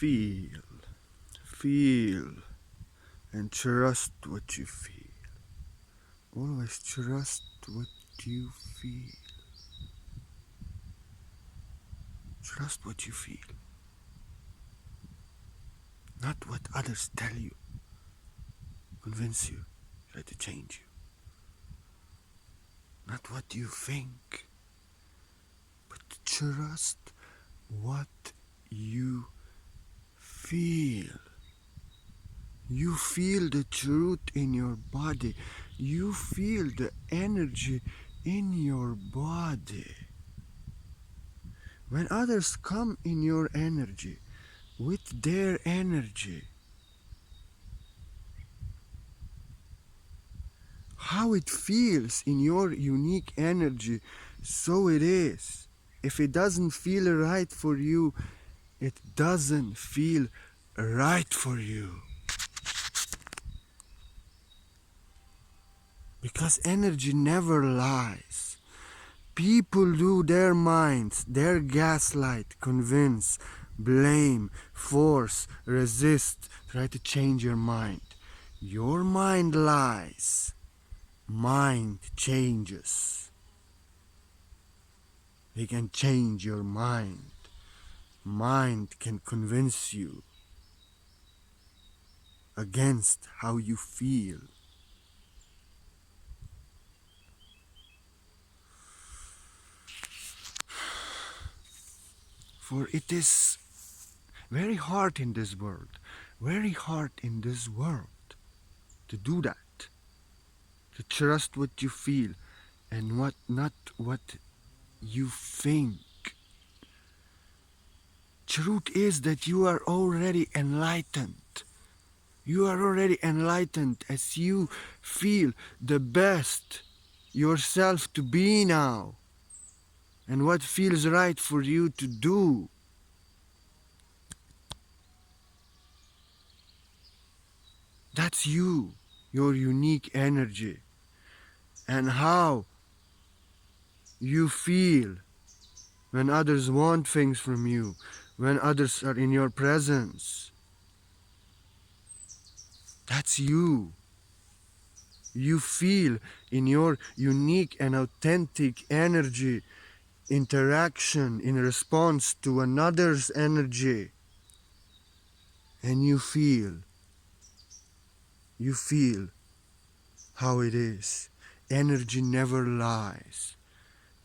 feel, feel, and trust what you feel. Always trust what you feel. Trust what you feel. Not what others tell you, convince you, try to change you. Not what you think, but trust what you feel. You feel the truth in your body. You feel the energy in your body. When others come in your energy, with their energy, how it feels in your unique energy, so it is. If it doesn't feel right for you, it doesn't feel right for you. Because energy never lies. People do their minds, their gaslight, convince, blame, force, resist, try to change your mind. Your mind lies. Mind changes. They can change your mind. Mind can convince you against how you feel. For it is very hard in this world, very hard in this world to do that, to trust what you feel and not what you think. Truth is that you are already enlightened. You are already enlightened as you feel the best yourself to be now and what feels right for you to do. That's you, your unique energy, and how you feel when others want things from you, when others are in your presence. That's you. You feel in your unique and authentic energy interaction in response to another's energy. And you feel how it is. Energy never lies.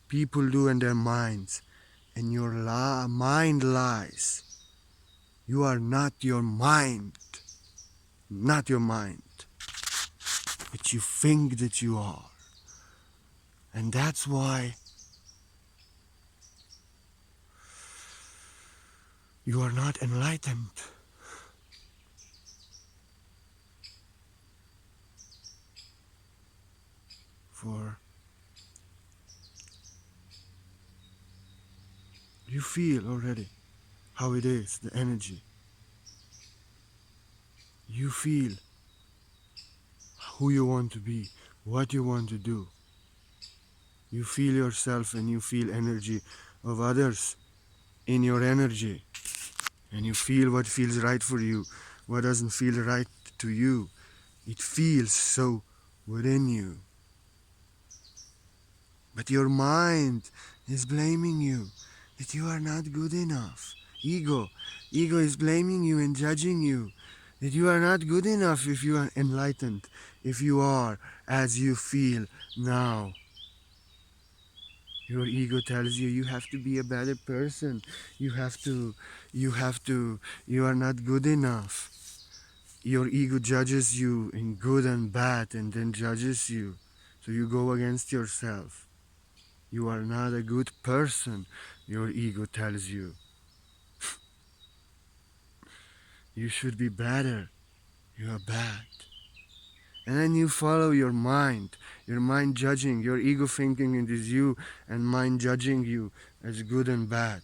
People do in their minds, and your mind lies. You are not your mind. Not your mind. But you think that you are. And that's why you are not enlightened. For you feel already how it is, the energy. You feel who you want to be, what you want to do. You feel yourself and you feel energy of others in your energy. And you feel what feels right for you, what doesn't feel right to you. It feels so within you. But your mind is blaming you that you are not good enough. Ego is blaming you and judging you that you are not good enough if you are enlightened, if you are as you feel now. Your ego tells you have to be a better person. You are not good enough. Your ego judges you in good and bad and then judges you. So you go against yourself. You are not a good person, your ego tells you. You should be better. You are bad. And then you follow your mind judging, your ego thinking it is you, and mind judging you as good and bad.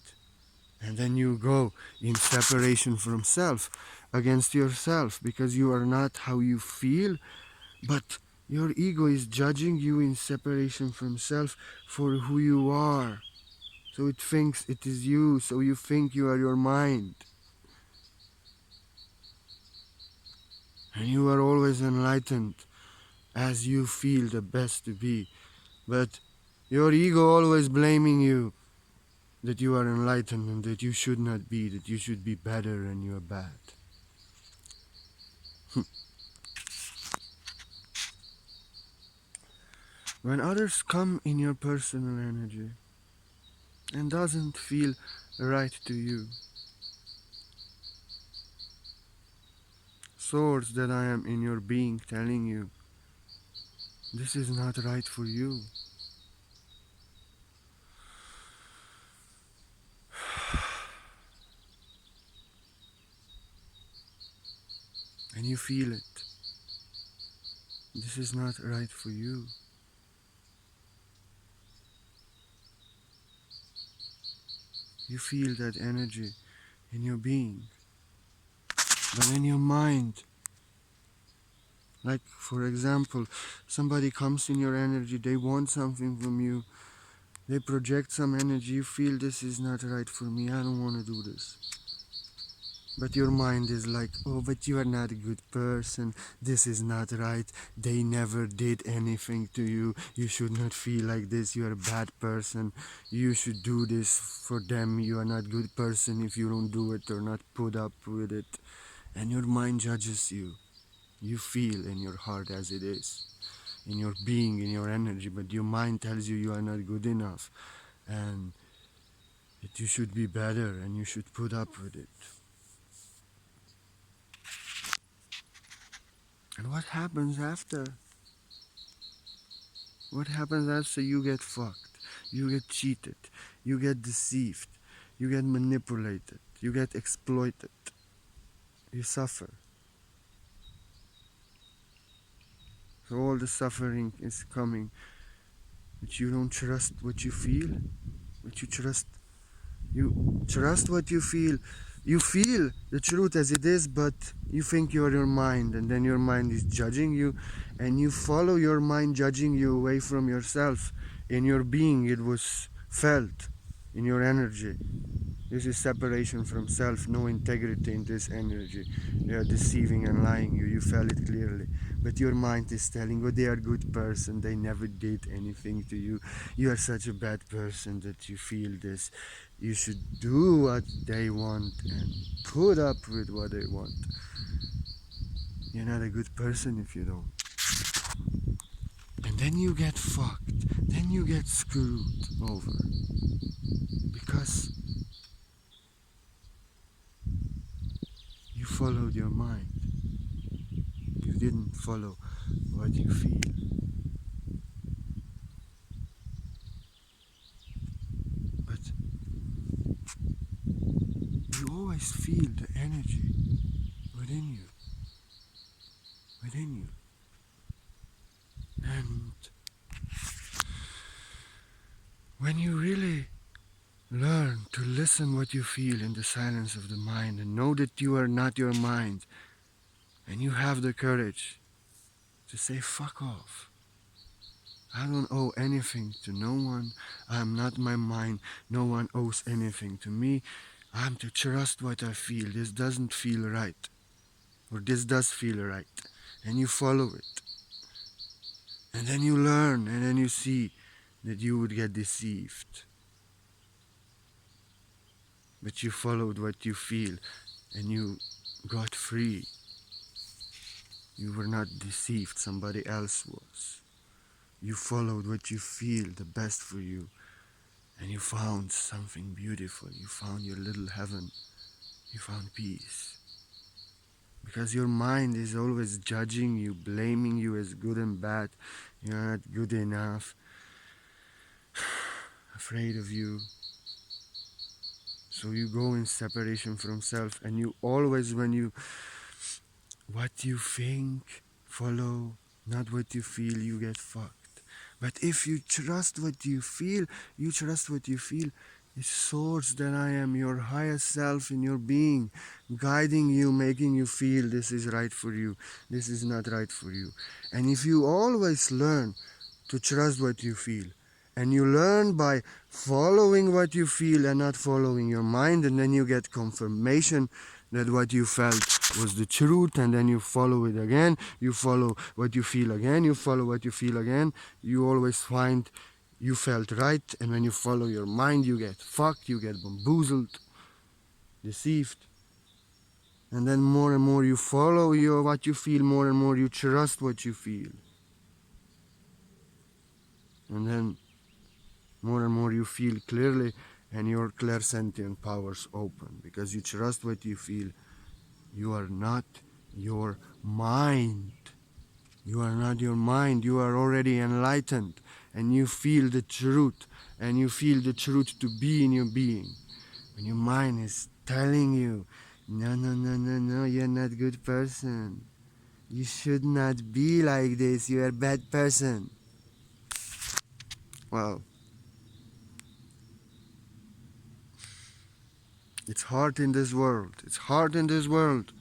And then you go in separation from self, against yourself, because you are not how you feel, but your ego is judging you in separation from self for who you are. So it thinks it is you, so you think you are your mind. and you are always enlightened as you feel the best to be. But your ego always blaming you that you are enlightened and that you should not be, that you should be better and you are bad. When others come in your personal energy and doesn't feel right to you, source that I am in your being telling you this is not right for you. And you feel it. This is not right for you. You feel that energy in your being. But in your mind, like for example, somebody comes in your energy, they want something from you, they project some energy, you feel this is not right for me, I don't want to do this. But your mind is like, oh, but you are not a good person, this is not right, they never did anything to you, you should not feel like this, you are a bad person, you should do this for them, you are not a good person if you don't do it or not put up with it. And your mind judges you. You feel in your heart as it is, in your being, in your energy, but your mind tells you you are not good enough and that you should be better and you should put up with it. And what happens after? What happens after you get fucked? You get cheated, you get deceived, you get manipulated, you get exploited, you suffer. So all the suffering is coming, but you don't trust what you feel, but you trust what you feel. You feel the truth as it is, but you think you're your mind, and then your mind is judging you, and you follow your mind judging you away from yourself. In your being, it was felt in your energy. This is separation from self, no integrity in this energy. They are deceiving and lying you. You felt it clearly. But your mind is telling you they are a good person. They never did anything to you. You are such a bad person that you feel this. You should do what they want and put up with what they want. You're not a good person if you don't. And then you get fucked. Then you get screwed over. Because you followed your mind. You didn't follow what you feel. But you always feel the energy within you. Within you. And when you really learn to listen what you feel in the silence of the mind and know that you are not your mind, and you have the courage to say fuck off. I don't owe anything to no one. I am not my mind. No one owes anything to me. I am to trust what I feel. This doesn't feel right. Or this does feel right. And you follow it. And then you learn and then you see that you would get deceived. But you followed what you feel and you got free. You were not deceived, somebody else was. You followed what you feel, the best for you. And you found something beautiful. You found your little heaven. You found peace. Because your mind is always judging you, blaming you as good and bad. You're not good enough. Afraid of you. So you go in separation from self, and you always, what you think, follow, not what you feel, you get fucked. But if you trust what you feel, it's source that I am, your highest self in your being, guiding you, making you feel this is right for you, this is not right for you. And if you always learn to trust what you feel, and you learn by following what you feel and not following your mind, and then you get confirmation that what you felt was the truth, and then you follow it again, you follow what you feel again, you follow what you feel again, you always find you felt right. And when you follow your mind, you get fucked, you get bamboozled, deceived. And then more and more you follow what you feel, more and more you trust what you feel. And then more and more you feel clearly, and your clairsentient powers open because you trust what you feel. You are not your mind. You are not your mind. You are already enlightened, and you feel the truth, and you feel the truth to be in your being. When your mind is telling you, no, no, no, no, no, you're not a good person. You should not be like this. You're a bad person. Well, it's hard in this world. It's hard in this world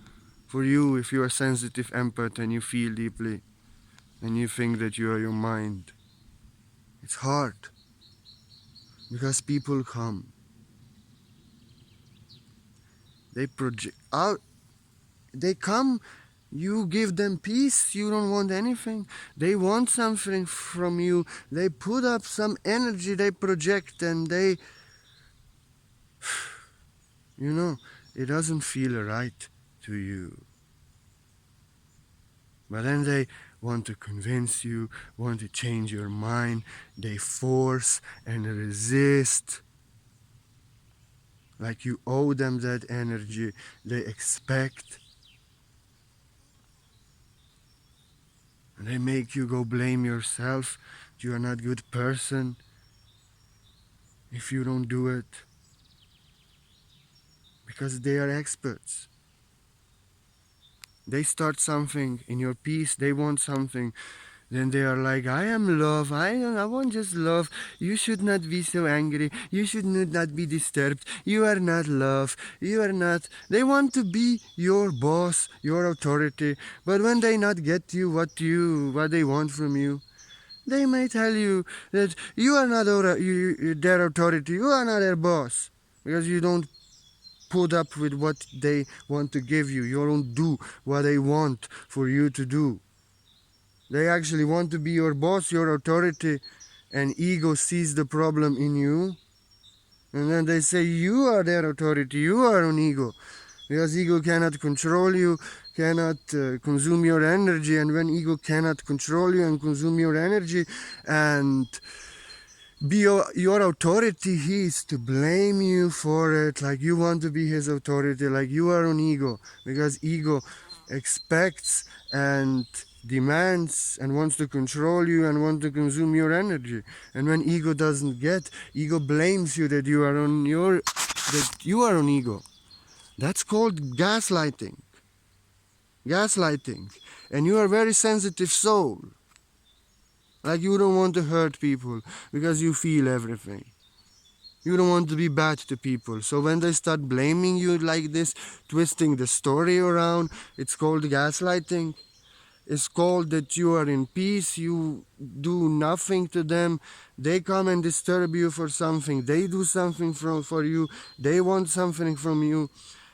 for you if you are sensitive empath and you feel deeply and you think that you are your mind. It's hard because people come. They project out. They come. You give them peace. You don't want anything. They want something from you. They put up some energy. They project, and they, it doesn't feel right to you. But then they want to convince you, want to change your mind. They force and resist. Like you owe them that energy. They expect. And they make you go blame yourself. You are not a good person if you don't do it. Because they are experts. They start something in your peace. They want something. Then they are like, I am love. I want just love. You should not be so angry. You should not be disturbed. You are not love. You are not. They want to be your boss, your authority. But when they not get you what they want from you, they may tell you that you are not their authority. You are not their boss because you don't put up with what they want to give you. You don't do what they want for you to do. They actually want to be your boss, your authority, and ego sees the problem in you. And then they say you are their authority, you are an ego. Because ego cannot control you, cannot consume your energy. And when ego cannot control you and consume your energy and be your authority, he is to blame you for it, like you want to be his authority, like you are an ego, because ego expects and demands and wants to control you and wants to consume your energy. And when ego doesn't get, ego blames you that you are on ego. That's called gaslighting. And you are a very sensitive soul. Like you don't want to hurt people because you feel everything. You don't want to be bad to people. So when they start blaming you like this, twisting the story around, it's called gaslighting. It's called that you are in peace, you do nothing to them. They come and disturb you for something. They do something for you. They want something from you.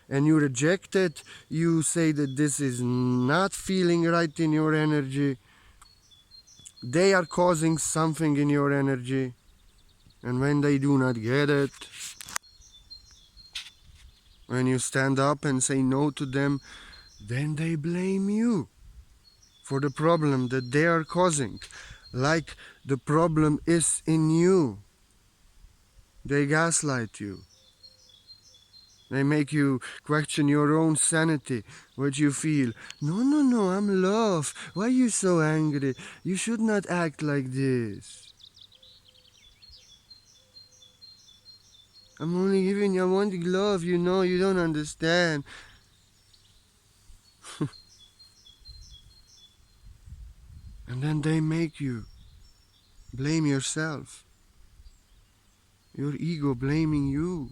And you reject it. You say that this is not feeling right in your energy. They are causing something in your energy. And when they do not get it, when you stand up and say no to them, then they blame you for the problem that they are causing. Like the problem is in you. They gaslight you. They make you question your own sanity, what you feel. No, no, no, I'm love. Why are you so angry? You should not act like this. I'm only giving you, I want love, you don't understand. And then they make you blame yourself. Your ego blaming you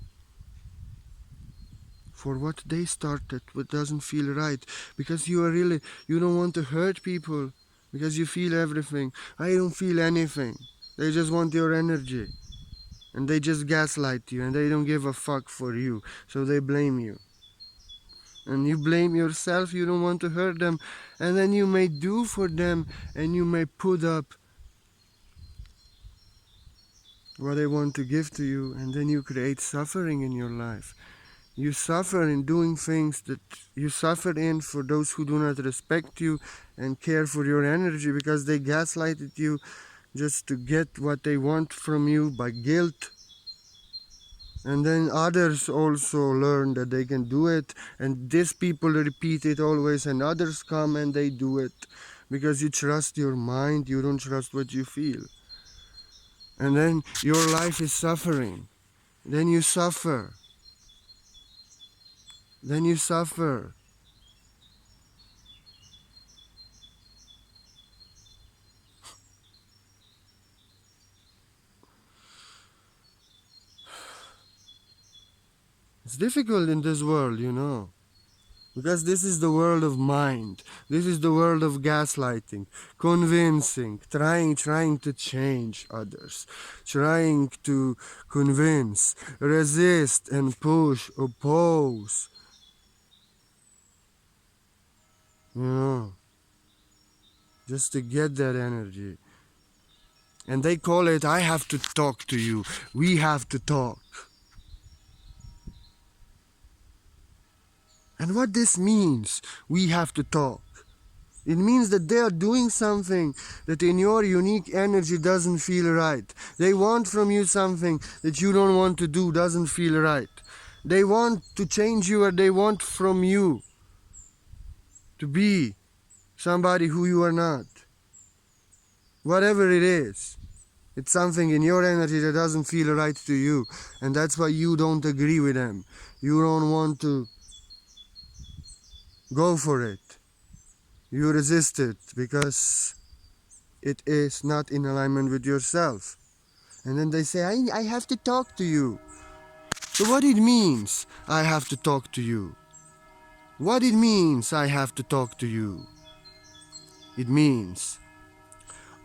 for what they started, what doesn't feel right. Because you don't want to hurt people. Because you feel everything. I don't feel anything. They just want your energy. And they just gaslight you and they don't give a fuck for you. So they blame you. and you blame yourself, you don't want to hurt them, and then you may do for them, and you may put up what they want to give to you, and then you create suffering in your life. You suffer in doing things that you suffer in for those who do not respect you and care for your energy, because they gaslighted you just to get what they want from you by guilt. And then others also learn that they can do it, and these people repeat it always, and others come and they do it because you trust your mind, you don't trust what you feel. And then your life is suffering. Then you suffer. Then you suffer. It's difficult in this world, you know. Because this is the world of mind. This is the world of gaslighting, convincing, trying to change others, trying to convince, resist and push, oppose. You know, just to get that energy. And they call it, I have to talk to you. We have to talk. And what this means, we have to talk. It means that they are doing something that in your unique energy doesn't feel right. They want from you something that you don't want to do, doesn't feel right. They want to change you, or they want from you to be somebody who you are not. Whatever it is, it's something in your energy that doesn't feel right to you. And that's why you don't agree with them. You don't want to go for it. You resist it because it is not in alignment with yourself. And then they say, I have to talk to you. So what it means, I have to talk to you? What it means, I have to talk to you? It means,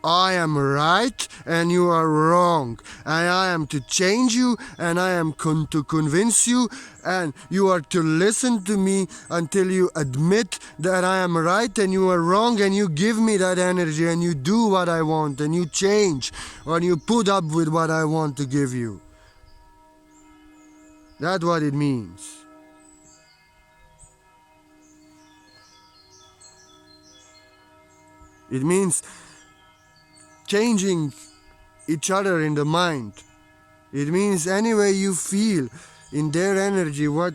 I am right and you are wrong. And I am to change you, and I am to convince you, and you are to listen to me until you admit that I am right and you are wrong, and you give me that energy and you do what I want and you change, or you put up with what I want to give you. That's what it means. It means changing each other in the mind. It means any way you feel in their energy, what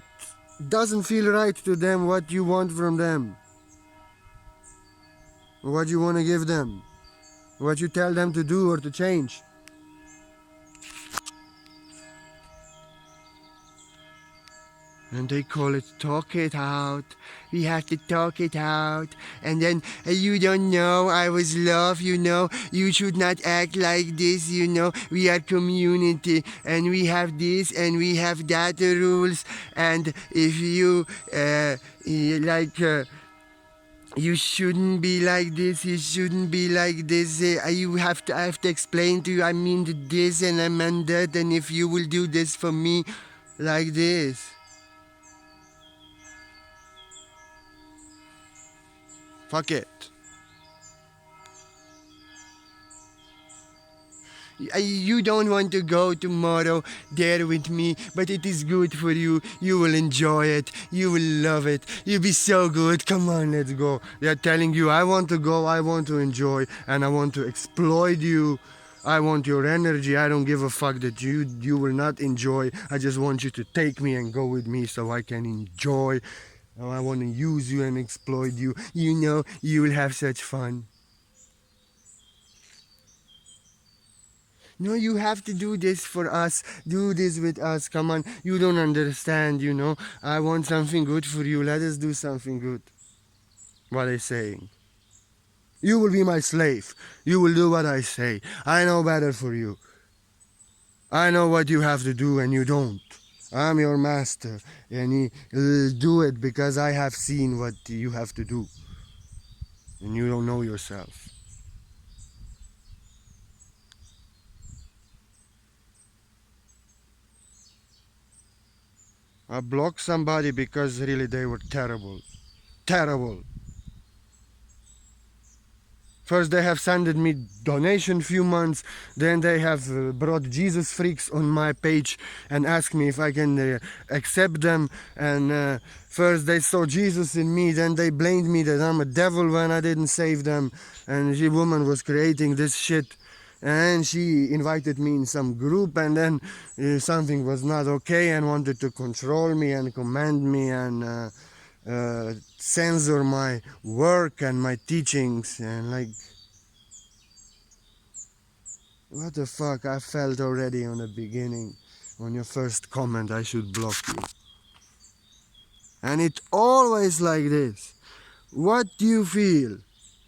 doesn't feel right to them, what you want from them, what you want to give them, what you tell them to do or to change. And they call it talk it out. We have to talk it out. And then you don't know I was love, you know. You should not act like this, you know. We are community and we have this and we have that rules. And if you you shouldn't be like this, you shouldn't be like this. I have to explain to you, I mean this and I meant that, and if you will do this for me like this. Fuck it. You don't want to go tomorrow there with me, but it is good for you. You will enjoy it. You will love it. You'll be so good. Come on, let's go. They're telling you, I want to go, I want to enjoy, and I want to exploit you. I want your energy. I don't give a fuck that you will not enjoy. I just want you to take me and go with me so I can enjoy. I want to use you and exploit you. You know, you will have such fun. No, you have to do this for us. Do this with us. Come on. You don't understand, you know. I want something good for you. Let us do something good. What I saying? You will be my slave. You will do what I say. I know better for you. I know what you have to do and you don't. I'm your master. And you do it because I have seen what you have to do. And you don't know yourself. I blocked somebody because really they were terrible. Terrible. First they have sent me donation few months, then they have brought Jesus freaks on my page and asked me if I can accept them. And first they saw Jesus in me, then they blamed me that I'm a devil when I didn't save them. And the woman was creating this shit. And she invited me in some group, and then something was not okay and wanted to control me and command me and censor my work and my teachings. And like, what the fuck? I felt already on the beginning, on your first comment, I should block you. And it always like this. What you feel,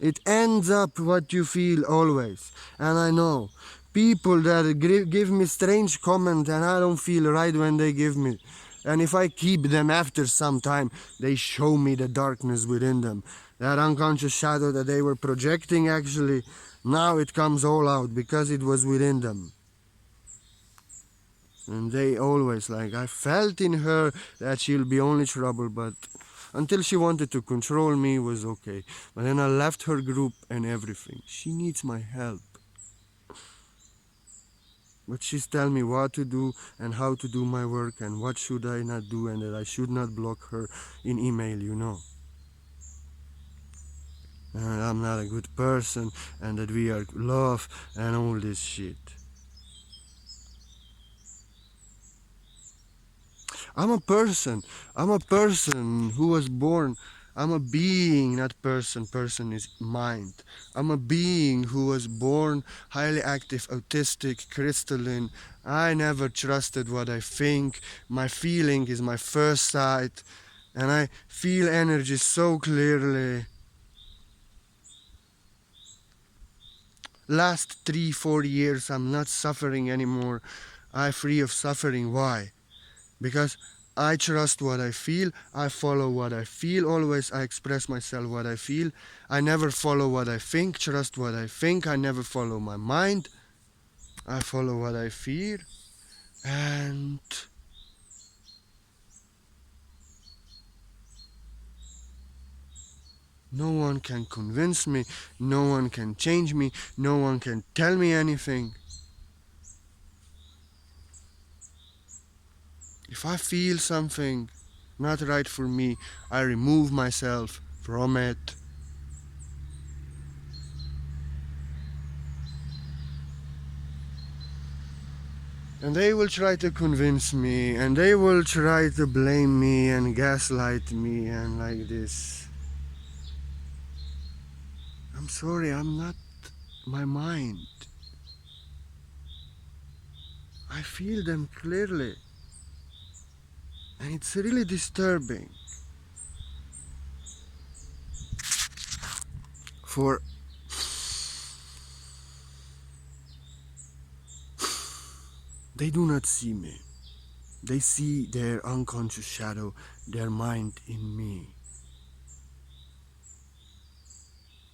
it ends up what you feel always. And I know people that give me strange comment and I don't feel right when they give me. And if I keep them after some time, they show me the darkness within them. That unconscious shadow that they were projecting actually, now it comes all out because it was within them. And they always like, I felt in her that she'll be only trouble, but until she wanted to control me was okay. But then I left her group and everything. She needs my help. But she's telling me what to do and how to do my work and what should I not do and that I should not block her in email, you know. And I'm not a good person and that we are love and all this shit. I'm a person. I'm a person who was born. I'm a being, not person. Person is mind. I'm a being who was born highly active, autistic, crystalline. I never trusted what I think. My feeling is my first sight. And I feel energy so clearly. Last 3-4 years, I'm not suffering anymore. I'm free of suffering. Why? Because I trust what I feel, I follow what I feel, always I express myself what I feel, I never follow what I think, trust what I think, I never follow my mind, I follow what I feel, and no one can convince me, no one can change me, no one can tell me anything. If I feel something not right for me, I remove myself from it. And they will try to convince me, and they will try to blame me and gaslight me and like this. I'm sorry, I'm not my mind. I feel them clearly. And it's really disturbing. For they do not see me. They see their unconscious shadow, their mind in me.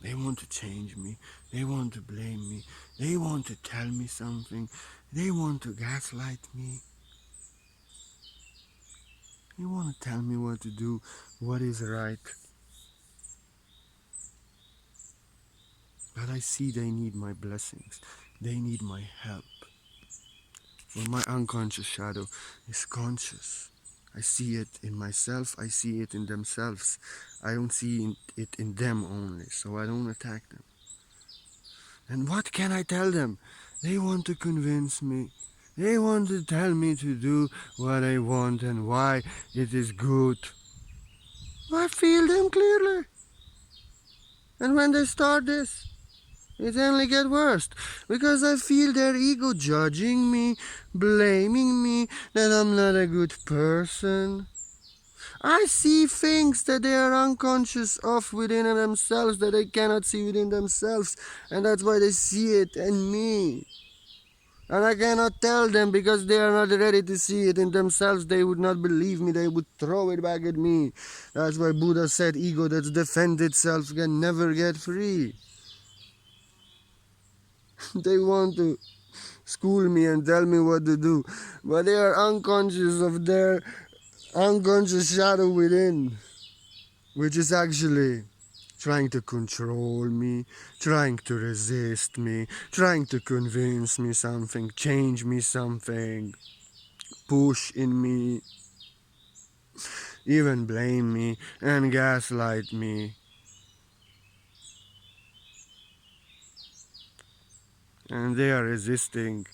They want to change me. They want to blame me. They want to tell me something. They want to gaslight me. They want to tell me what to do, what is right. But I see they need my blessings. They need my help. Well, my unconscious shadow is conscious. I see it in myself. I see it in themselves. I don't see it in them only, so I don't attack them. And what can I tell them? They want to convince me. They want to tell me to do what I want and why it is good. I feel them clearly. And when they start this, it only gets worse, because I feel their ego judging me, blaming me, that I'm not a good person. I see things that they are unconscious of within themselves that they cannot see within themselves, and that's why they see it in me. And I cannot tell them because they are not ready to see it in themselves. They would not believe me. They would throw it back at me. That's why Buddha said ego that defends itself can never get free. They want to school me and tell me what to do, but they are unconscious of their unconscious shadow within, which is actually trying to control me, trying to resist me, trying to convince me something, change me something, push in me, even blame me and gaslight me. And they are resisting,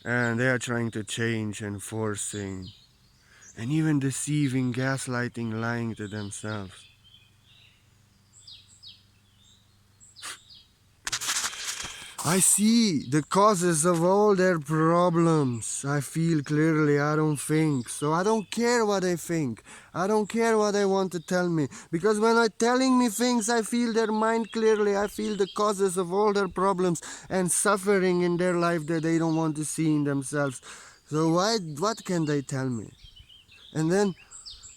and they are trying to change and forcing, and even deceiving, gaslighting, lying to themselves. I see the causes of all their problems. I feel clearly, I don't think. So I don't care what they think. I don't care what they want to tell me. Because when they're telling me things, I feel their mind clearly. I feel the causes of all their problems and suffering in their life that they don't want to see in themselves. So what can they tell me? And then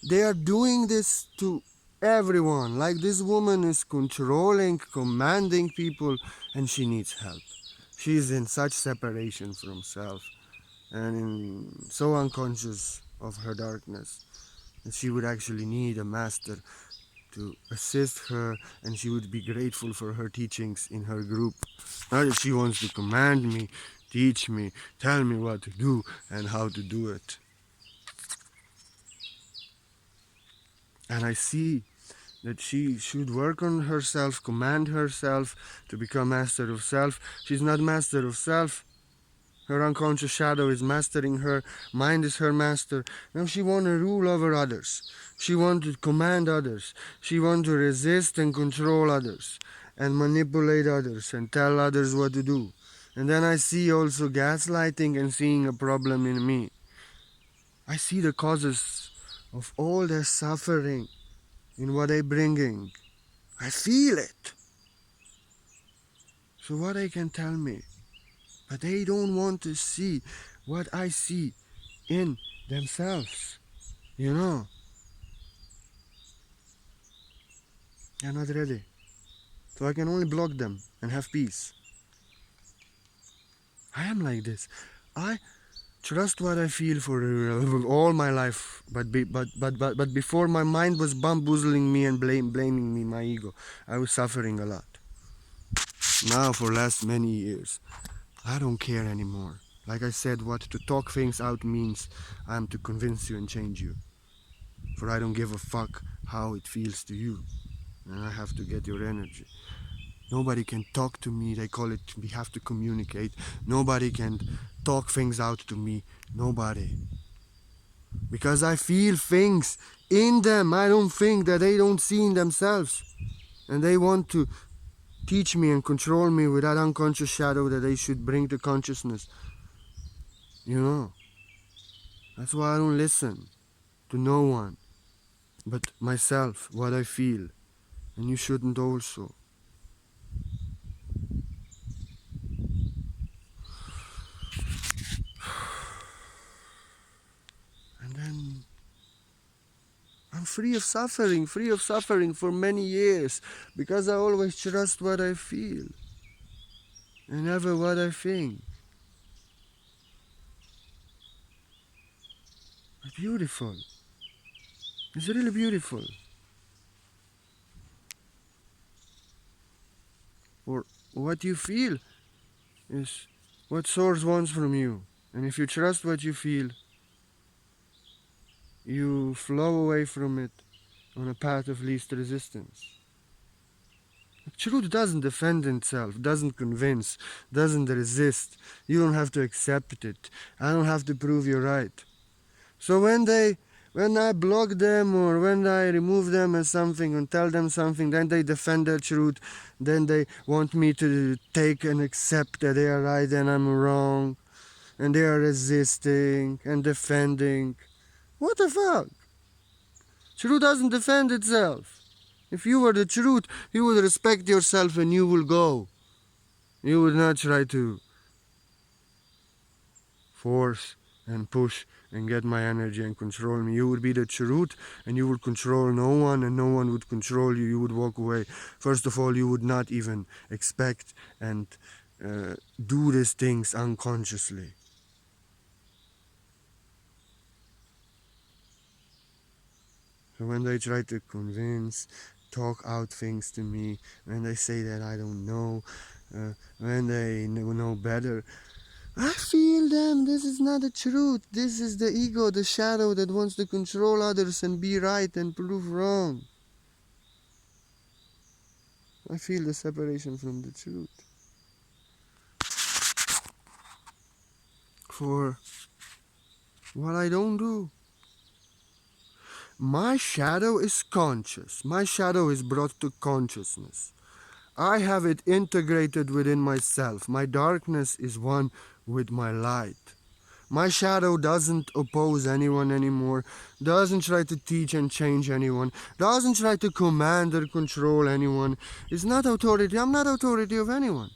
they are doing this to everyone. Like this woman is controlling, commanding people, and she needs help. She is in such separation from self and so unconscious of her darkness that she would actually need a master to assist her, and she would be grateful for her teachings in her group. Not that she wants to command me, teach me, tell me what to do and how to do it. And I see that she should work on herself, command herself to become master of self. She's not master of self. Her unconscious shadow is mastering her. Mind is her master. Now she wants to rule over others. She wants to command others. She wants to resist and control others and manipulate others and tell others what to do. And then I see also gaslighting and seeing a problem in me. I see the causes of all their suffering in what they're bringing. I feel it. So what they can tell me, but they don't want to see what I see in themselves. You know, they're not ready. So I can only block them and have peace. I am like this. I trust what I feel for all my life, but before my mind was bamboozling me and blaming me, my ego, I was suffering a lot. Now for last many years, I don't care anymore. Like I said, what to talk things out means I'm to convince you and change you. For I don't give a fuck how it feels to you. And I have to get your energy. Nobody can talk to me. They call it we have to communicate. Nobody can talk things out to me. Nobody. Because I feel things in them. I don't think that they don't see in themselves. And they want to teach me and control me with that unconscious shadow that they should bring to consciousness. You know. That's why I don't listen to no one but myself, what I feel. And you shouldn't also. And then I'm free of suffering for many years because I always trust what I feel and never what I think. It's beautiful. It's really beautiful. Or what you feel is what source wants from you. And if you trust what you feel, you flow away from it on a path of least resistance. Truth doesn't defend itself, doesn't convince, doesn't resist. You don't have to accept it. I don't have to prove you're right. So when I block them or when I remove them as something and tell them something, then they defend their truth. Then they want me to take and accept that they are right and I'm wrong. And they are resisting and defending. What the fuck? Truth doesn't defend itself. If you were the truth, you would respect yourself and you will go. You would not try to force and push and get my energy and control me. You would be the truth and you would control no one and no one would control you. You would walk away. First of all, you would not even expect and do these things unconsciously. So when they try to convince, talk out things to me, when they say that I don't know, when they know better, I feel them. This is not the truth. This is the ego, the shadow that wants to control others and be right and prove wrong. I feel the separation from the truth. For what I don't do. My shadow is conscious. My shadow is brought to consciousness. I have it integrated within myself. My darkness is one with my light. My shadow doesn't oppose anyone anymore, doesn't try to teach and change anyone, doesn't try to command or control anyone. It's not authority. I'm not authority of anyone.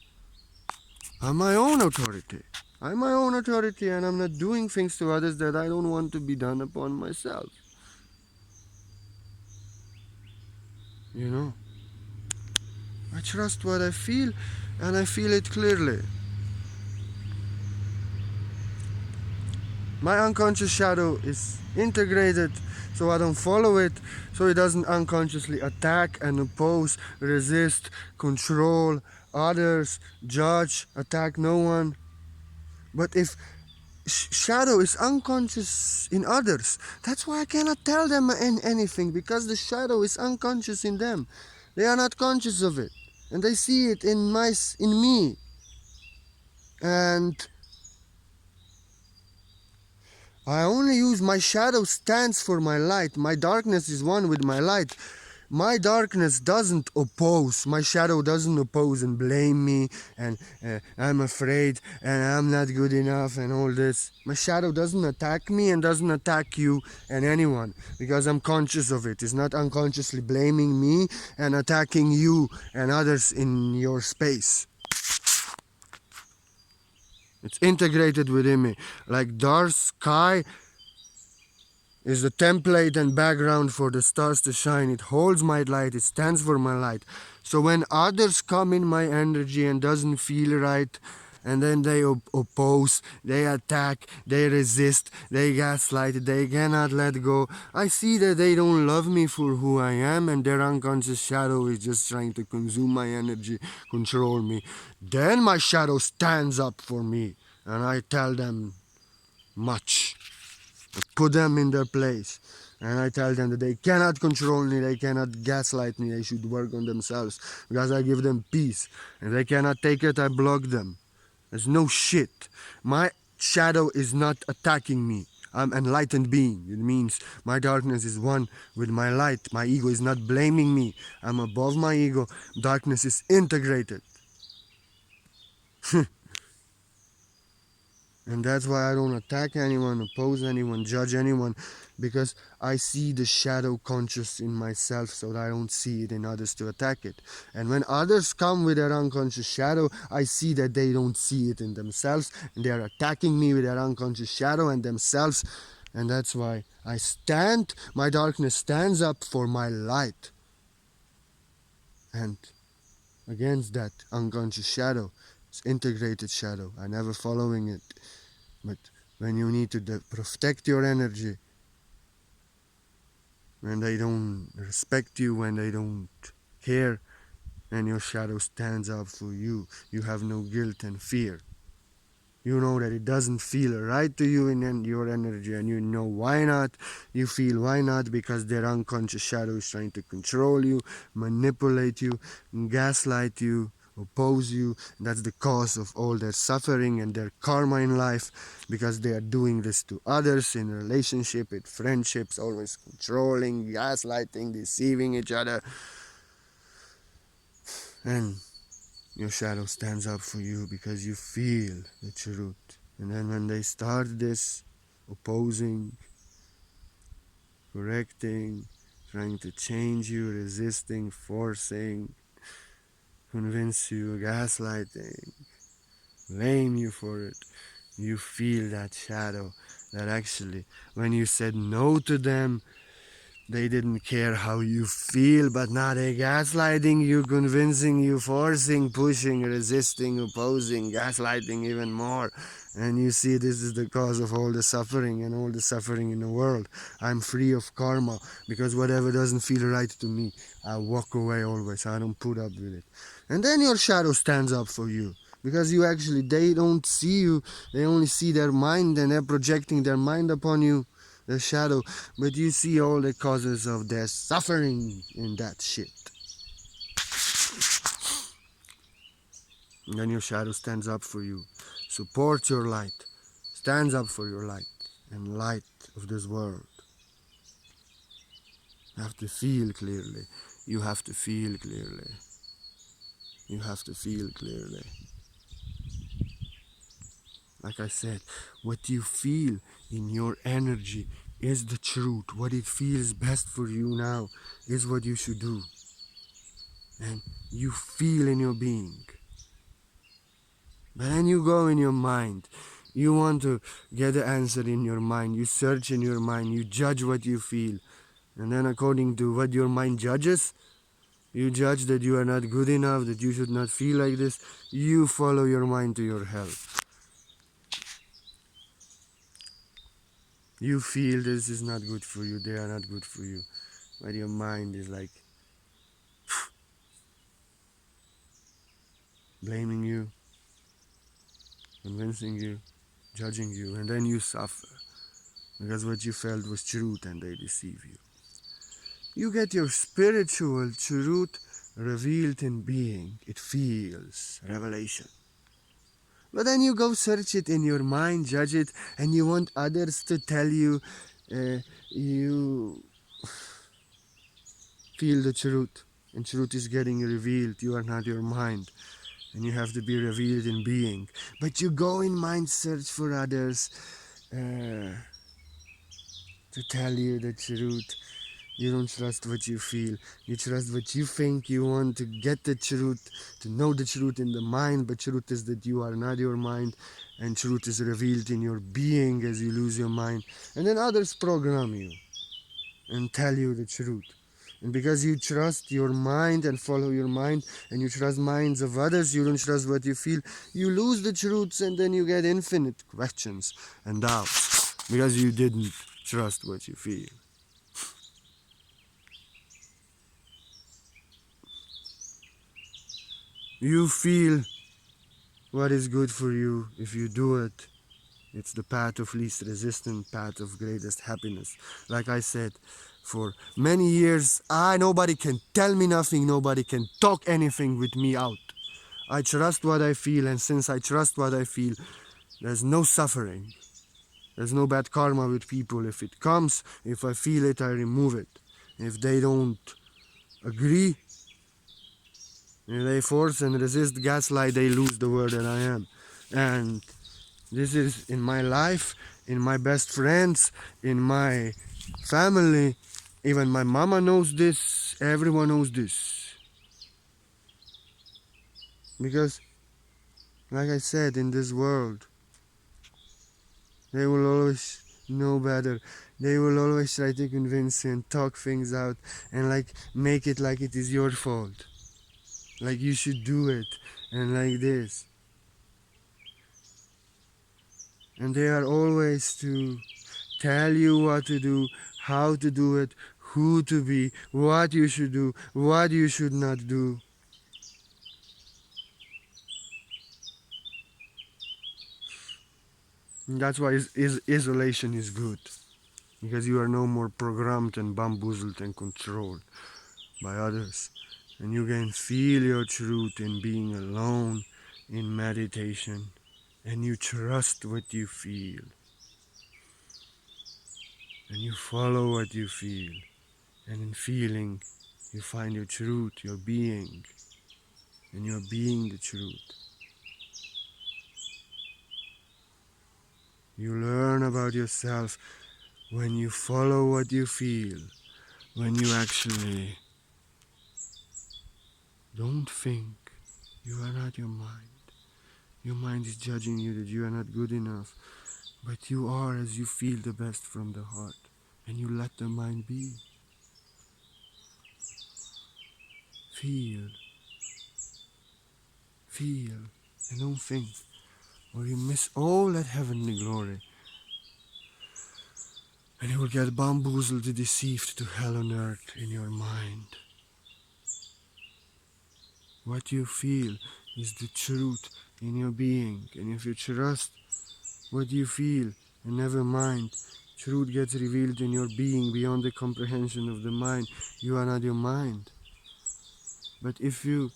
I'm my own authority. I'm my own authority, and I'm not doing things to others that I don't want to be done upon myself. You know, I trust what I feel, and I feel it clearly. My unconscious shadow is integrated so I don't follow it, so it doesn't unconsciously attack and oppose, resist, control others, judge, attack no one. But if shadow is unconscious in others, that's why I cannot tell them anything, because the shadow is unconscious in them. They are not conscious of it, and they see it in me. And I only use my shadow stands for my light. My darkness is one with my light. My darkness doesn't oppose. My shadow doesn't oppose and blame me and I'm afraid and I'm not good enough and all this. My shadow doesn't attack me and doesn't attack you and anyone, because I'm conscious of it. It's not unconsciously blaming me and attacking you and others in your space. It's integrated within me. Like dark sky is the template and background for the stars to shine. It holds my light. It stands for my light. So when others come in my energy and doesn't feel right, and then they oppose, they attack, they resist, they gaslight, they cannot let go, I see that they don't love me for who I am, and their unconscious shadow is just trying to consume my energy, control me. Then my shadow stands up for me, and I tell them much, put them in their place. And I tell them that they cannot control me, they cannot gaslight me, they should work on themselves, because I give them peace. And they cannot take it, I block them. There's no shit. My shadow is not attacking me. I'm an enlightened being. It means my darkness is one with my light. My ego is not blaming me. I'm above my ego. Darkness is integrated. And that's why I don't attack anyone, oppose anyone, judge anyone, because I see the shadow conscious in myself so that I don't see it in others to attack it. And when others come with their unconscious shadow, I see that they don't see it in themselves and they are attacking me with their unconscious shadow and themselves. And that's why I stand, my darkness stands up for my light. And against that unconscious shadow, it's integrated shadow. I never following it. But when you need to protect your energy, when they don't respect you, when they don't care, and your shadow stands up for you, you have no guilt and fear. You know that it doesn't feel right to you in your energy, and you know why not. You feel why not, because their unconscious shadow is trying to control you, manipulate you, gaslight you, oppose you. That's the cause of all their suffering and their karma in life, because they are doing this to others in relationship, in friendships, always controlling, gaslighting, deceiving each other. And your shadow stands up for you because you feel the truth. And then when they start this opposing, correcting, trying to change you, resisting, forcing, convince you, gaslighting, blame you for it, you feel that shadow that actually, when you said no to them, They didn't care how you feel, but now they're gaslighting you, convincing you, forcing, pushing, resisting, opposing, gaslighting even more. And you see, this is the cause of all the suffering and all the suffering in the world. I'm free of karma because whatever doesn't feel right to me, I walk away always. I don't put up with it. And then your shadow stands up for you because you actually, they don't see you, they only see their mind and they're projecting their mind upon you, the shadow, but you see all the causes of their suffering in that shit. And then your shadow stands up for you, supports your light, stands up for your light and light of this world. You have to feel clearly. You have to feel clearly. You have to feel clearly. Like I said, what you feel in your energy is the truth. What it feels best for you now is what you should do. And you feel in your being. But then you go in your mind. You want to get the answer in your mind. You search in your mind. You judge what you feel. And then according to what your mind judges, you judge that you are not good enough, that you should not feel like this. You follow your mind to your hell. You feel this is not good for you, they are not good for you. But your mind is like blaming you, convincing you, judging you, and then you suffer. Because what you felt was truth and they deceive you. You get your spiritual truth revealed in being. It feels revelation. But then you go search it in your mind, judge it, and you want others to tell you you feel the truth. And truth is getting revealed. You are not your mind. And you have to be revealed in being. But you go in mind search for others to tell you the truth. You don't trust what you feel. You trust what you think. You want to get the truth, to know the truth in the mind, but truth is that you are not your mind, and truth is revealed in your being as you lose your mind. And then others program you and tell you the truth. And because you trust your mind and follow your mind, and you trust minds of others, you don't trust what you feel, you lose the truths, and then you get infinite questions and doubts because you didn't trust what you feel. You feel what is good for you. If you do it, it's the path of least resistance, path of greatest happiness. Like I said, for many years, nobody can tell me nothing, nobody can talk anything with me out. I trust what I feel, and since I trust what I feel, there's no suffering. There's no bad karma with people. If it comes, if I feel it, I remove it. If they don't agree, if they force and resist gaslight, they lose the word that I am. And this is in my life, in my best friends, in my family. Even my mama knows this. Everyone knows this. Because, like I said, in this world, they will always know better. They will always try to convince you and talk things out and like make it like it is your fault. Like you should do it and like this. And they are always to tell you what to do, how to do it, who to be, what you should do, what you should not do. And that's why isolation is good. Because you are no more programmed and bamboozled and controlled by others. And you can feel your truth in being alone, in meditation. And you trust what you feel. And you follow what you feel. And in feeling, you find your truth, your being. And you're being the truth. You learn about yourself when you follow what you feel, when you actually don't think. You are not your mind. Your mind is judging you that you are not good enough, but you are as you feel the best from the heart, and you let the mind be. Feel. Feel. And don't think. Or you miss all that heavenly glory. And you will get bamboozled, deceived to hell on earth in your mind. What you feel is the truth in your being. And if you trust what you feel and never mind, truth gets revealed in your being beyond the comprehension of the mind. You are not your mind. But if you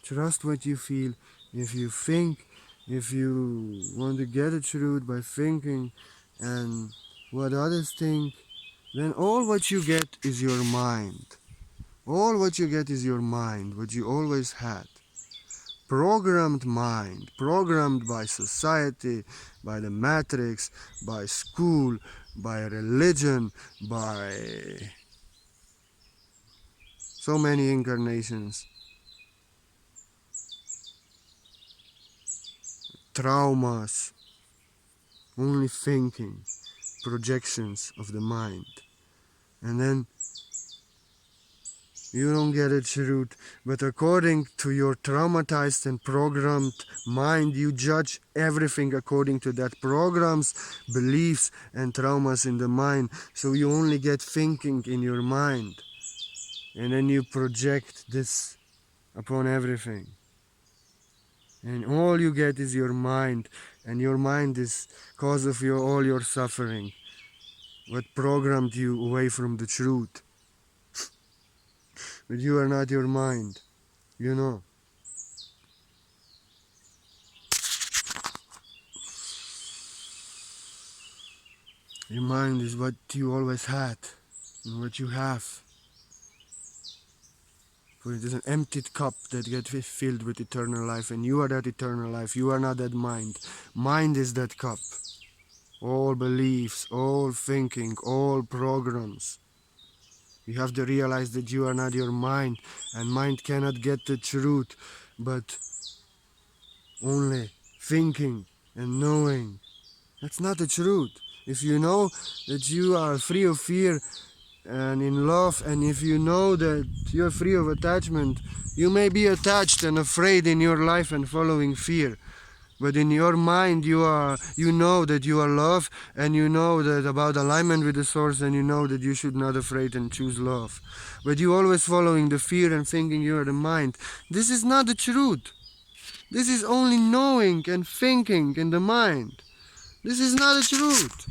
trust what you feel, if you think, if you want to get the truth by thinking and what others think, then all what you get is your mind. All what you get is your mind, what you always had. Programmed mind, programmed by society, by the matrix, by school, by religion, by so many incarnations, traumas, only thinking, projections of the mind. And then you don't get the truth, but according to your traumatized and programmed mind, you judge everything according to that programs, beliefs, and traumas in the mind. So you only get thinking in your mind, and then you project this upon everything. And all you get is your mind, and your mind is cause of all your suffering, what programmed you away from the truth. But you are not your mind, you know. Your mind is what you always had and what you have. For it is an emptied cup that gets filled with eternal life, and you are that eternal life. You are not that mind. Mind is that cup. All beliefs, all thinking, all programs. You have to realize that you are not your mind, and mind cannot get the truth, but only thinking and knowing. That's not the truth. If you know that you are free of fear and in love, and if you know that you're free of attachment, you may be attached and afraid in your life and following fear. But in your mind, you know that you are love, and you know that about alignment with the source, and you know that you should not afraid and choose love. But you always following the fear and thinking you are the mind. This is not the truth. This is only knowing and thinking in the mind. This is not the truth.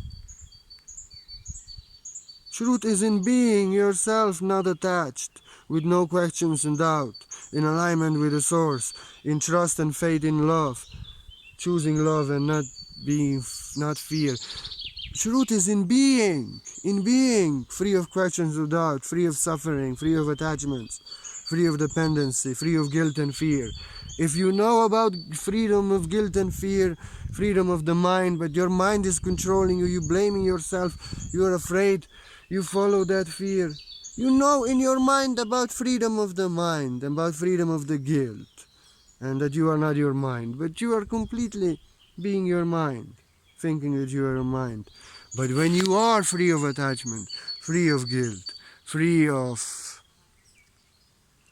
Truth is in being yourself, not attached, with no questions and doubt, in alignment with the source, in trust and faith in love, choosing love and not fear. Truth is in being, free of questions of doubt, free of suffering, free of attachments, free of dependency, free of guilt and fear. If you know about freedom of guilt and fear, freedom of the mind, but your mind is controlling you, you blaming yourself, you are afraid, you follow that fear. You know in your mind about freedom of the mind, about freedom of the guilt, and that you are not your mind, but you are completely being your mind, thinking that you are your mind. But when you are free of attachment, free of guilt, free of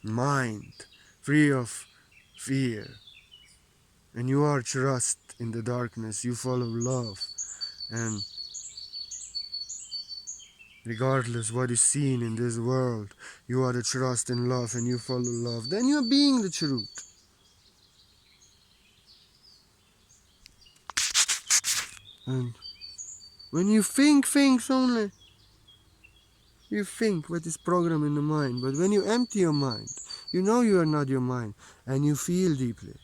mind, free of fear, and you are trust in the darkness, you follow love, and regardless what is seen in this world, you are the trust in love and you follow love, then you are being the truth. And when you think things only, you think what is programmed in the mind. But when you empty your mind, you know you are not your mind, and you feel deeply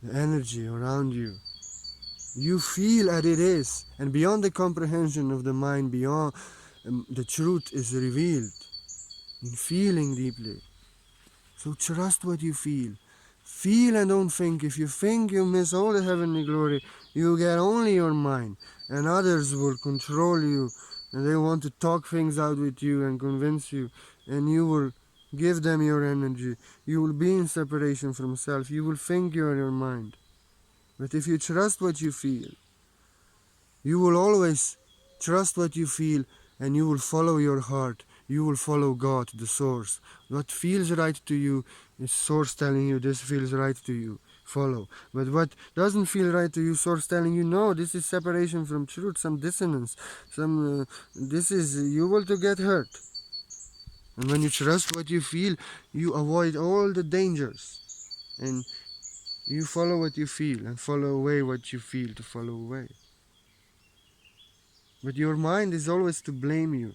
the energy around you. You feel as it is, and beyond the comprehension of the mind, beyond the truth is revealed in feeling deeply. So trust what you feel. Feel and don't think. If you think, you miss all the heavenly glory. You get only your mind, and others will control you, and they want to talk things out with you and convince you, and you will give them your energy. You will be in separation from self. You will think you are your mind. But if you trust what you feel, you will always trust what you feel, and you will follow your heart. you will follow God, the source. What feels right to you is source telling you this feels right to you. Follow. But what doesn't feel right to you, source telling you no, this is separation from truth, some dissonance, some this is you will to get hurt. And when you trust what you feel, you avoid all the dangers. And you follow what you feel and follow away what you feel to follow away. But your mind is always to blame you.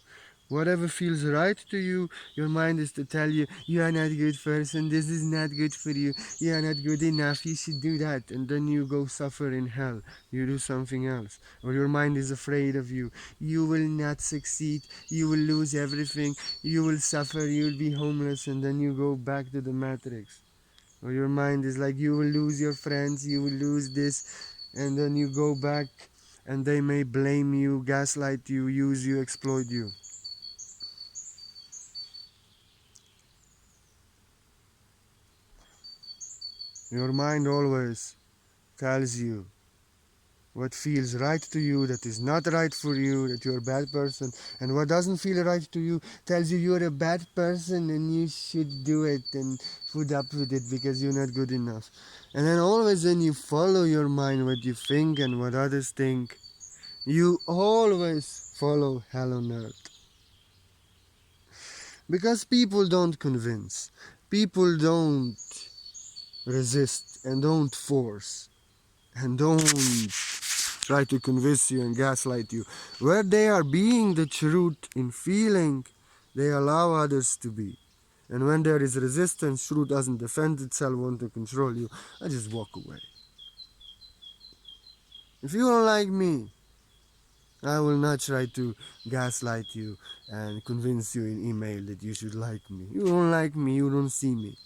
Whatever feels right to you, your mind is to tell you, you are not a good person, this is not good for you, you are not good enough, you should do that. And then you go suffer in hell. You do something else. Or your mind is afraid of you. You will not succeed, you will lose everything, you will suffer, you will be homeless, and then you go back to the matrix. Or your mind is like, you will lose your friends, you will lose this, and then you go back and they may blame you, gaslight you, use you, exploit you. Your mind always tells you what feels right to you, that is not right for you, that you're a bad person, and what doesn't feel right to you tells you you're a bad person and you should do it and put up with it because you're not good enough. And then always when you follow your mind, what you think and what others think, you always follow hell on earth. Because people don't convince, people don't resist and don't force and don't try to convince you and gaslight you. Where they are being the truth in feeling, they allow others to be. And when there is resistance, truth doesn't defend itself, want to control you, I just walk away. If you don't like me, I will not try to gaslight you and convince you in email that you should like me. You don't like me, you don't see me.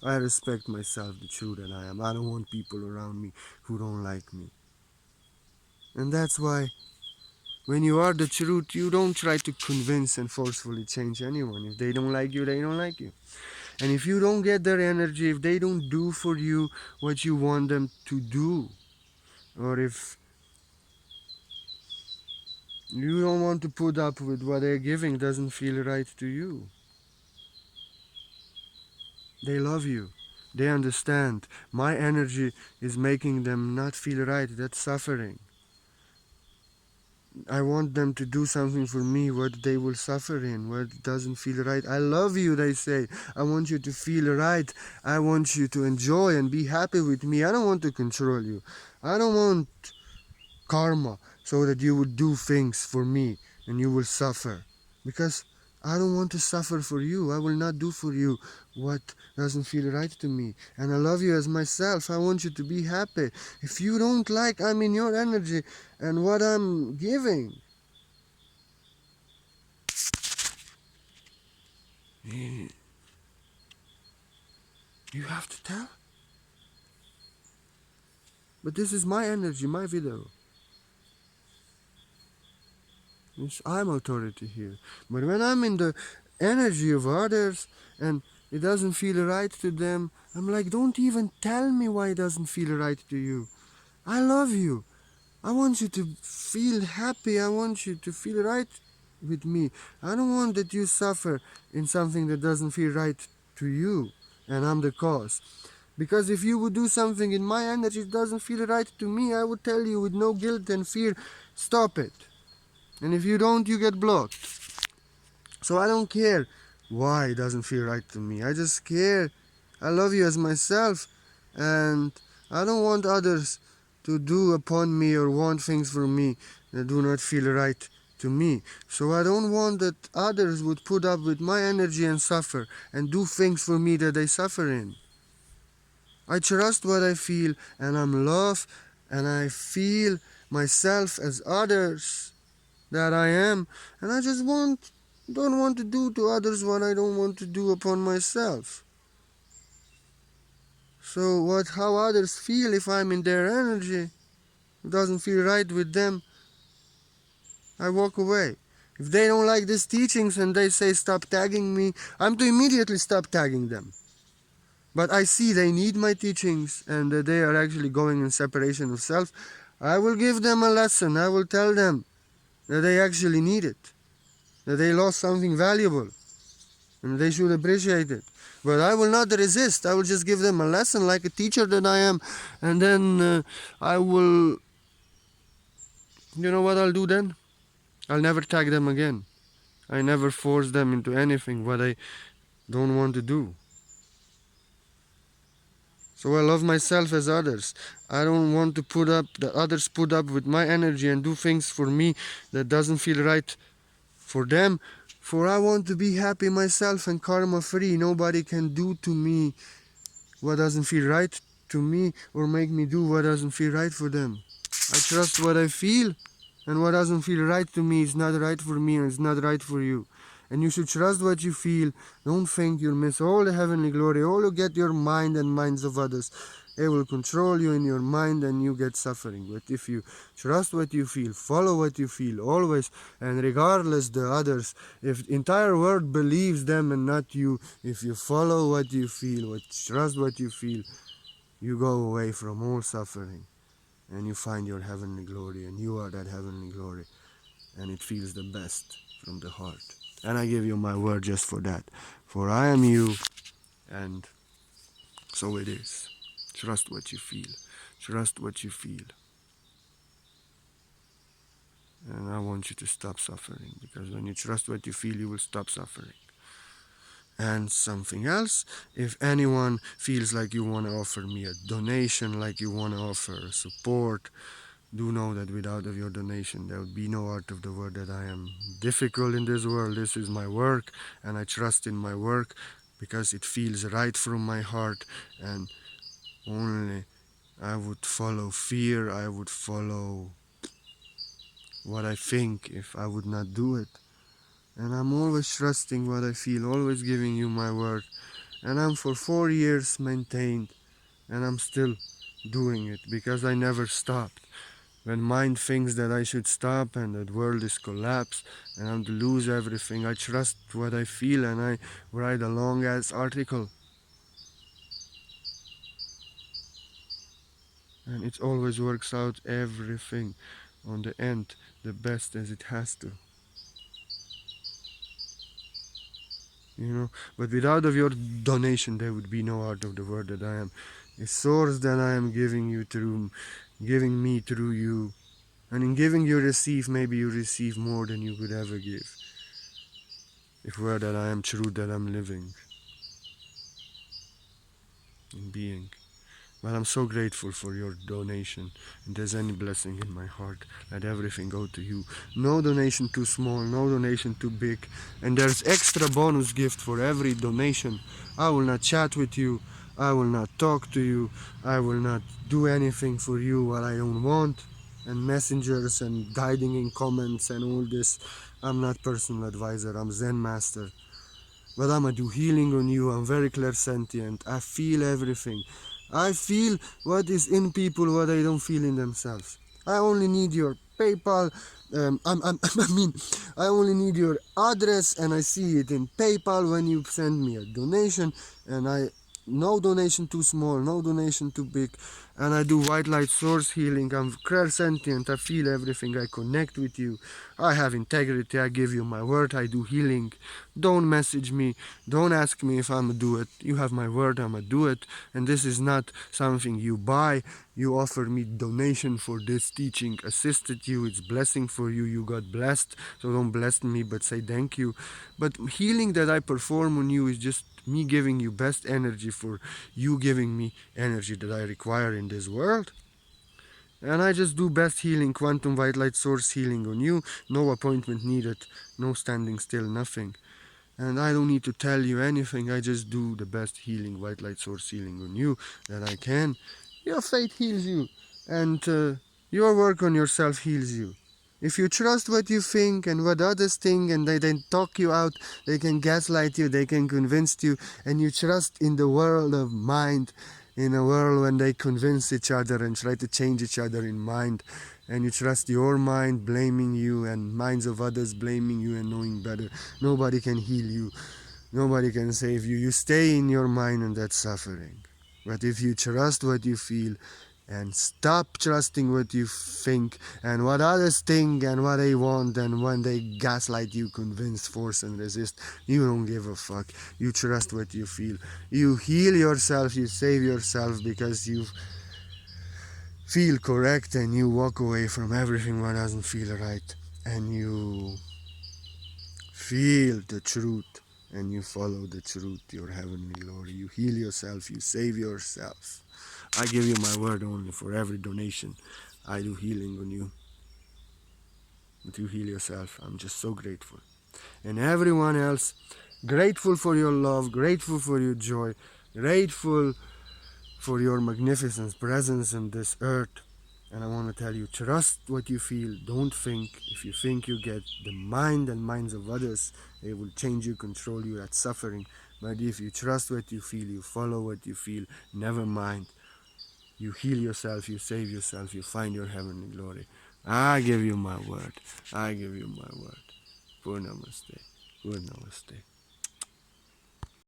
I respect myself, the truth that I am. I don't want people around me who don't like me. And that's why when you are the truth, you don't try to convince and forcefully change anyone. If they don't like you, they don't like you. And if you don't get their energy, if they don't do for you what you want them to do, or if you don't want to put up with what they're giving, doesn't feel right to you. They love you. They understand. My energy is making them not feel right. That's suffering. I want them to do something for me what they will suffer in, what doesn't feel right. I love you, they say. I want you to feel right. I want you to enjoy and be happy with me. I don't want to control you. I don't want karma so that you would do things for me and you will suffer. Because I don't want to suffer for you. I will not do for you what doesn't feel right to me. And I love you as myself. I want you to be happy. If you don't like, I'm in your energy and what I'm giving. You have to tell. But this is my energy, my video. I'm authority here. But when I'm in the energy of others and it doesn't feel right to them, I'm like, don't even tell me why it doesn't feel right to you. I love you. I want you to feel happy. I want you to feel right with me. I don't want that you suffer in something that doesn't feel right to you, and I'm the cause. Because if you would do something in my energy that doesn't feel right to me, I would tell you with no guilt and fear, stop it. And if you don't, you get blocked. So I don't care why it doesn't feel right to me. I just care. I love you as myself, and I don't want others to do upon me or want things from me that do not feel right to me. So I don't want that others would put up with my energy and suffer and do things for me that they suffer in. I trust what I feel, and I'm love, and I feel myself as others that I am, and I just don't want to do to others what I don't want to do upon myself. So how others feel if I'm in their energy, it doesn't feel right with them, I walk away. If they don't like these teachings and they say stop tagging me, I'm to immediately stop tagging them. But I see they need my teachings and that they are actually going in separation of self. I will give them a lesson. I will tell them that they actually need it. that they lost something valuable, and they should appreciate it. But I will not resist. I will just give them a lesson like a teacher that I am, and then I will, you know what I'll do then? I'll never tag them again. I never force them into anything what I don't want to do. So I love myself as others. I don't want to put up that others put up with my energy and do things for me that doesn't feel right for them. For I want to be happy myself and karma free. Nobody can do to me what doesn't feel right to me or make me do what doesn't feel right for them. I trust what I feel, and what doesn't feel right to me is not right for me and it's not right for you. And you should trust what you feel. Don't think you'll miss all the heavenly glory. All you get your mind and minds of others. It will control you in your mind and you get suffering. But if you trust what you feel, follow what you feel always, and regardless the others, if the entire world believes them and not you, if you follow what you feel, trust what you feel, you go away from all suffering and you find your heavenly glory, and you are that heavenly glory, and it feels the best from the heart. And I give you my word just for that. For I am you, and so it is. Trust what you feel. Trust what you feel. And I want you to stop suffering, because when you trust what you feel, you will stop suffering. And something else, if anyone feels like you want to offer me a donation, like you want to offer support, do know that without of your donation there would be no art of the word that I am difficult in this world. This is my work, and I trust in my work because it feels right from my heart, and only I would follow fear, I would follow what I think if I would not do it. And I'm always trusting what I feel, always giving you my word. And I'm for 4 years maintained, and I'm still doing it because I never stopped. When mind thinks that I should stop and that world is collapsed and I'm to lose everything, I trust what I feel and I write a long ass article. And it always works out everything on the end the best as it has to. You know, but without of your donation there would be no art of the word that I am. A source that I am giving you through, giving me through you. And in giving you receive, maybe you receive more than you could ever give. If were that I am true, that I'm living in being. But I'm so grateful for your donation. If there's any blessing in my heart, let everything go to you. No donation too small, no donation too big. And there's extra bonus gift for every donation. I will not chat with you. I will not talk to you. I will not do anything for you what I don't want. And messengers and guiding in comments and all this. I'm not personal advisor. I'm Zen Master. But I'ma do healing on you. I'm very clairsentient. I feel everything. I feel what is in people, what they don't feel in themselves. I only need your PayPal. I mean, I only need your address, and I see it in PayPal when you send me a donation. And no donation too small, no donation too big. And I do white light source healing. I'm clairsentient. I feel everything. I connect with you. I have integrity. I give you my word. I do healing. Don't message me. Don't ask me if I'ma do it. You have my word. I'ma do it. And this is not something you buy. You offer me donation for this teaching. Assisted you. It's blessing for you. You got blessed. So don't bless me, but say thank you. But healing that I perform on you is just me giving you best energy for you giving me energy that I require in this world. And I just do best healing, quantum white light source healing on you. No appointment needed, no standing still, nothing. And I don't need to tell you anything. I just do the best healing, white light source healing on you that I can. Your faith heals you, and your work on yourself heals you. If you trust what you think and what others think, and they then talk you out, they can gaslight you, they can convince you, and you trust in the world of mind, in a world when they convince each other and try to change each other in mind, and you trust your mind blaming you and minds of others blaming you and knowing better, nobody can heal you, nobody can save you. You stay in your mind and that's suffering. But if you trust what you feel, and stop trusting what you think and what others think and what they want, and when they gaslight you, convince, force and resist, you don't give a fuck. You trust what you feel. You heal yourself, you save yourself because you feel correct, and you walk away from everything that doesn't feel right, and you feel the truth, and you follow the truth, your heavenly glory. You heal yourself, you save yourself. I give you my word only for every donation. I do healing on you. But you heal yourself. I'm just so grateful. And everyone else, grateful for your love, grateful for your joy, grateful for your magnificent presence in this earth. And I want to tell you, trust what you feel. Don't think. If you think you get the mind and minds of others, they will change you, control you. That's suffering. But if you trust what you feel, you follow what you feel, never mind. You heal yourself, you save yourself, you find your heavenly glory. I give you my word. I give you my word. Purnamaste. Purnamaste.